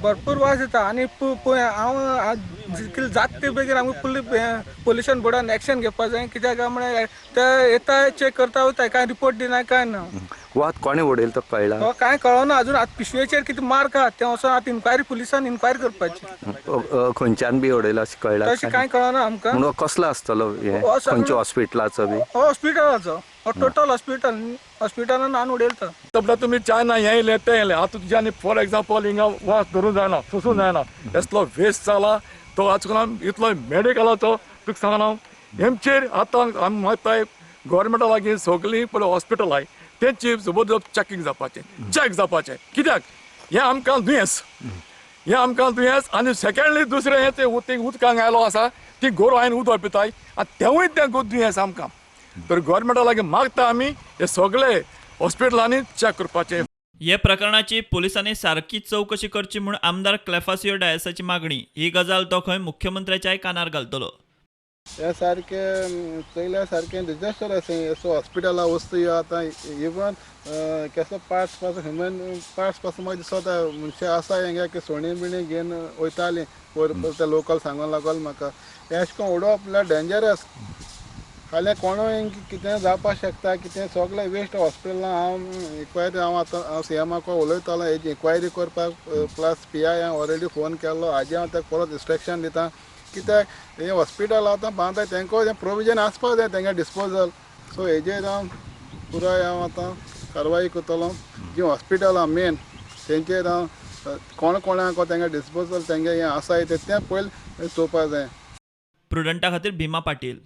भरपूर वास येता आणि हांव कितें जाता ते बेगीन आमकां पोल्युशन बोर्डान एक्शन घेवपाक जाय कित्याक म्हळ्यार ते येता चेक करता वता कांय रिपोर्ट दिना कांय ना वात कोणे उडयलो तो कळला हो कांय कळना अजून आतां पिशवेचेर कितें मार्क आहा ते वचोन आतां इन्क्वायरी पुलिसान इन्क्वायरी करपाची खंयच्यान बी उडयलो अशें कळला तशें कांय कळना आमकां म्हणून कसलो आसतलो हे खंयच्या हॉस्पिटलाचो बी हॉस्पिटलाचो टोटल हॉस्पिटलान हाडून उडयलो तो तुमी चायना हें येयलें तें येयलें आतां तुज्यानी फॉर एग्जांपल हिंगा वास धरूंक जायना सोसूंक जायना असलो वेस्ट जाला तो आज करून इतलो मेडिकलाचो तुका सांगना हेंचेर आतां आमी मागताय गोवोरमेंटा लागीं सगळीं पळय हॉस्पिटल आहाय तेंची जबरदस्त चॅकींग जावपाचें चॅक जावपाचें कित्याक हें आमकां दुयेंस आनी सेकेंडली दुसरें हें तें उदकांक आयलो आसा ती गोरवां हायन उदक पिताय आनी तेवूय तें दुयेंस आमकां तर गोवोरमेंटा लागीं मागता आमी हे सगळे हॉस्पिटलांनी चॅक करपाचें हे प्रकरणाची पोलिसांनी सारकी चौकशी करची म्हूण आमदार क्लेफासियो डायसाची मागणी ही गजाल तो खंय मुख्यमंत्र्याच्याय कानार घालतलो हे सारकें चयल्या सारकें डिजास्टर अशें असो हॉस्पिटला वस्तू आतां इवन केसो पार्ट्स पासून ह्युमन पार्ट्स पासून म्हाका दिसता मनशां आसा हेंगे की सोणी बिणी घेवन वयतालीं ते लोकल सांगूंक लागल म्हाका हें अशें करून उडोवप म्हळ्यार डेंजरस फाल्यां कोणूय कितें जावपाक शकता कितें सगळें वेस्ट हॉस्पिटलां हांव आतां सीएमाक उलयतालो हेजी इन्क्वायरी करपाक प्लस PI हांव ऑलरेडी फोन केल्लो हाजें हांव ताका परत इंस्ट्रक्शन दितां कित्याक हे हॉस्पिटल आतां बांदताय तांकां प्रोविजन आसपाक जाय तेंगे डिस्पोजल सो हेजेर हांव पुराय हांव आतां कारवाई करतलो जी हॉस्पिटलां मेन तेंचेर हांव कोणाक तेंगे डिस्पोजल तेंगे हें आसाय तें पयलीं चोवपाक जाय. प्रुडंटा खातीर भीमा पाटील.